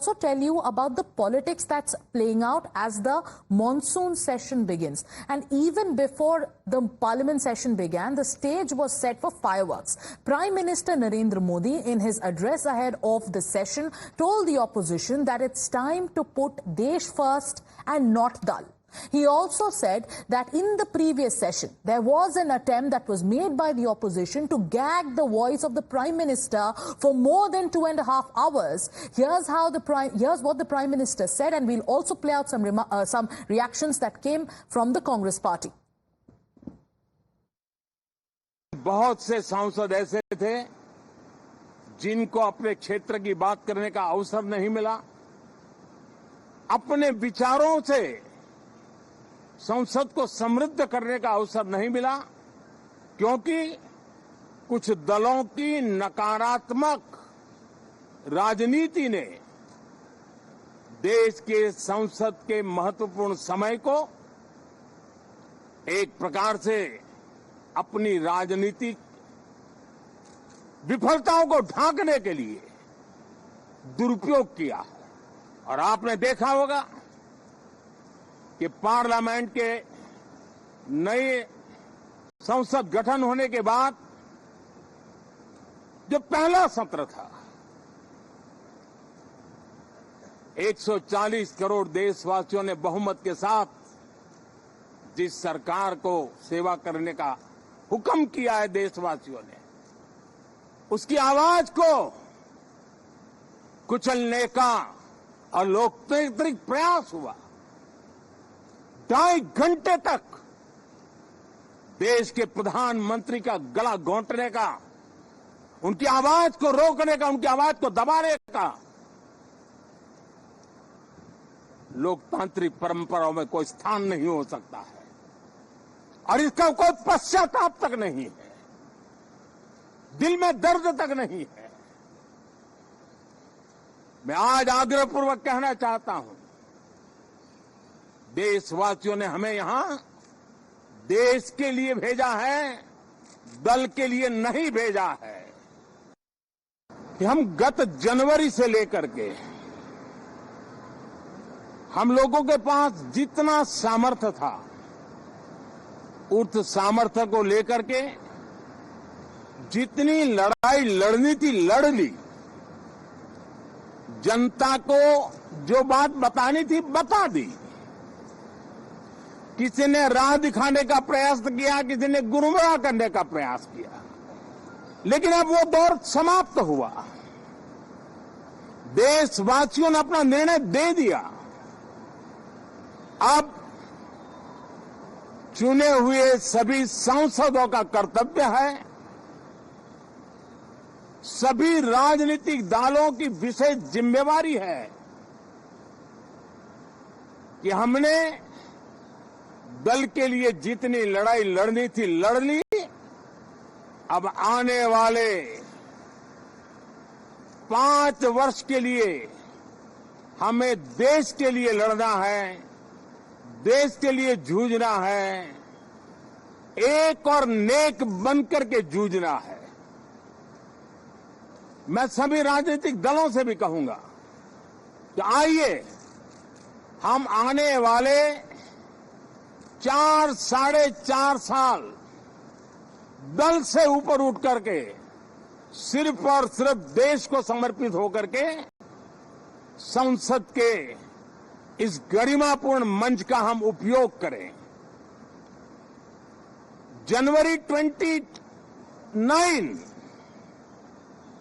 also tell you about the politics that's playing out as the monsoon session begins. And even before the parliament session began, the stage was set for fireworks. Prime Minister Narendra Modi, in his address ahead of the session, told the opposition that it's time to put Desh first and not dal. He also said that in the previous session, there was an attempt that was made by the opposition to gag the voice of the Prime Minister for more than 2.5 hours. Here's what the Prime Minister said, and we'll also play out some reactions that came from the Congress Party. बहुत से सांसद ऐसे थे जिनको अपने क्षेत्र की बात करने का अवसर नहीं मिला, अपने विचारों से संसद को समृद्ध करने का अवसर नहीं मिला, क्योंकि कुछ दलों की नकारात्मक राजनीति ने देश के संसद के महत्वपूर्ण समय को एक प्रकार से अपनी राजनीतिक विफलताओं को ढांकने के लिए दुरुपयोग किया। और आपने देखा होगा कि पार्लियामेंट के नए संसद गठन होने के बाद जो पहला सत्र था, 140 करोड़ देशवासियों ने बहुमत के साथ जिस सरकार को सेवा करने का हुक्म किया है देशवासियों ने, उसकी आवाज को कुचलने का और लोकतांत्रिक प्रयास हुआ। 2.5 घंटे तक देश के प्रधानमंत्री का गला घोंटने का, उनकी आवाज को रोकने का, उनकी आवाज को दबाने का लोकतांत्रिक परंपराओं में कोई स्थान नहीं हो सकता है और इसका कोई पश्चाताप तक नहीं है, दिल में दर्द तक नहीं है। मैं आज आग्रहपूर्वक कहना चाहता हूं, देशवासियों ने हमें यहां देश के लिए भेजा है, दल के लिए नहीं भेजा है। कि हम गत जनवरी से लेकर के हम लोगों के पास जितना सामर्थ्य था, उस सामर्थ्य को लेकर के जितनी लड़ाई लड़नी थी लड़ ली। जनता को जो बात बतानी थी बता दी। किसी ने राह दिखाने का प्रयास किया, किसी ने गुमराह करने का प्रयास किया, लेकिन अब वो दौर समाप्त हुआ। देशवासियों ने अपना निर्णय दे दिया। अब चुने हुए सभी सांसदों का कर्तव्य है, सभी राजनीतिक दलों की विशेष जिम्मेवारी है कि हमने दल के लिए जितनी लड़ाई लड़नी थी लड़ ली। अब आने वाले 5 वर्ष के लिए हमें देश के लिए लड़ना है, देश के लिए जूझना है, एक और नेक बनकर के जूझना है। मैं सभी राजनीतिक दलों से भी कहूंगा कि आइए हम आने वाले 4 साढ़े 4 साल दल से ऊपर उठ करके सिर्फ और सिर्फ देश को समर्पित होकर के संसद के इस गरिमापूर्ण मंच का हम उपयोग करें। जनवरी 29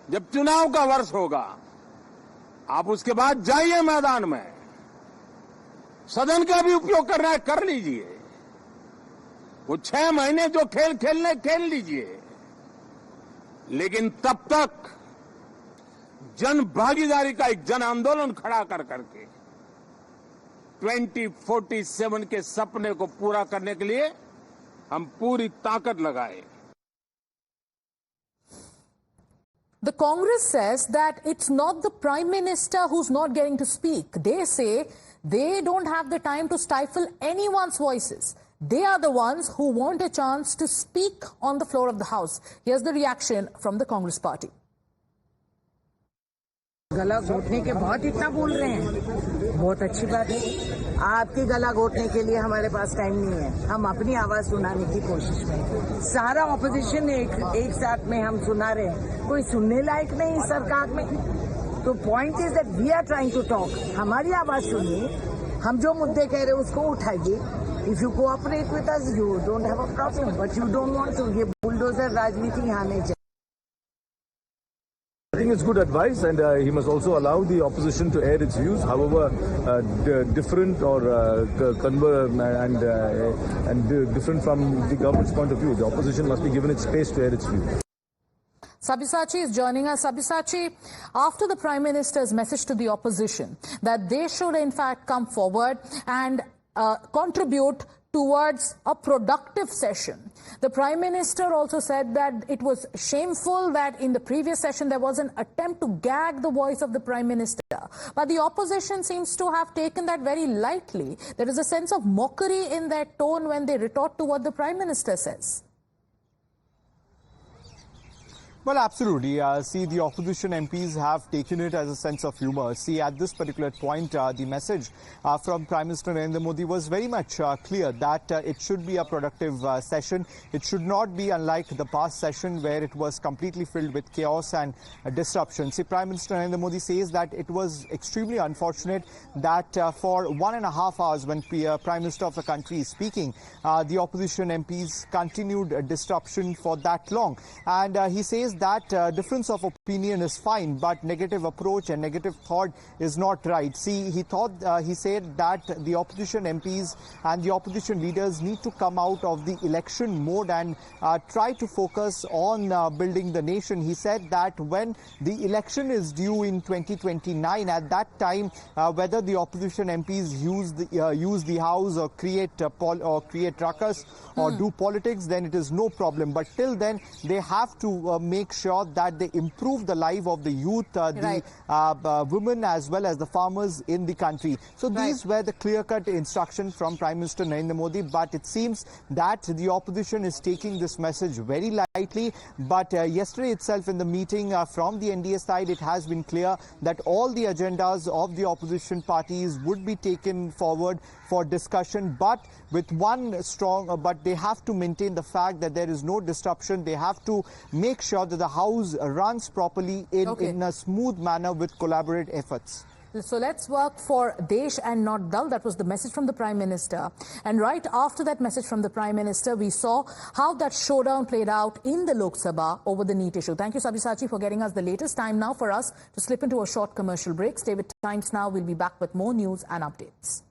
जब चुनाव का वर्ष होगा, आप उसके बाद जाइए मैदान में, सदन का भी उपयोग करना है कर लीजिए। वो 6 महीने जो खेल खेलने खेल लीजिए, लेकिन तब तक जन भागीदारी का एक जन आंदोलन खड़ा कर करके 2047 के सपने को पूरा करने के लिए हम पूरी ताकत लगाए। The Congress says that it's not the Prime Minister who's not getting to speak. They say they don't have the time to stifle anyone's voices. They are the ones who want a chance to speak on the floor of the House. Here's the reaction from the Congress party. गला घोटने के बहुत इतना बोल रहे हैं, बहुत अच्छी बात है। आपकी गला घोटने के लिए हमारे पास टाइम नहीं है, हम अपनी आवाज सुनाने की कोशिश में। सारा ऑपोजिशन एक साथ में हम सुना रहे हैं, कोई सुनने लायक नहीं सरकार में। तो point is that we are trying to talk, हमारी आवाज सुनिए, हम जो मुद्दे कह रहे हैं उसको उठाइए। If you cooperate with us you don't have a problem, but you don't want to. ये बुलडोजर राजनीति यहाँ नहीं चाहिए। I think it's good advice, and he must also allow the opposition to air its views, however different or different from the government's point of view. The opposition must be given its space to air its views. Sabyasachi is joining us. Sabyasachi, after the Prime Minister's message to the opposition that they should in fact come forward and contribute towards a productive session, the Prime Minister also said that it was shameful that in the previous session there was an attempt to gag the voice of the Prime Minister. But the opposition seems to have taken that very lightly. There is a sense of mockery in their tone when they retort to what the Prime Minister says. Well, absolutely. See, the opposition MPs have taken it as a sense of humor. See, at this particular point, the message from Prime Minister Narendra Modi was very much clear that it should be a productive session. It should not be unlike the past session where it was completely filled with chaos and disruption. See, Prime Minister Narendra Modi says that it was extremely unfortunate that for 1.5 hours when Prime Minister of the country is speaking, the opposition MPs continued disruption for that long. And he says that difference of opinion is fine, but negative approach and negative thought is not right. See, he said that the opposition MPs and the opposition leaders need to come out of the election mode and try to focus on building the nation. He said that when the election is due in 2029, at that time, whether the opposition MPs use the house or create ruckus or do politics, then it is no problem. But till then, they have to make sure that they improve the life of the youth, the women as well as the farmers in the country. So these were the clear-cut instructions from Prime Minister Narendra Modi, but it seems that the opposition is taking this message very lightly. But yesterday itself in the meeting from the NDA side, it has been clear that all the agendas of the opposition parties would be taken forward for discussion, but with one strong, but they have to maintain the fact that there is no disruption. They have to make sure that the House runs properly in a smooth manner with collaborative efforts. So let's work for Desh and not Dal. That was the message from the Prime Minister. And right after that message from the Prime Minister, we saw how that showdown played out in the Lok Sabha over the NEET issue. Thank you, Sabyasachi, for getting us the latest. Time now for us to slip into a short commercial break. Stay with Times Now. We'll be back with more news and updates.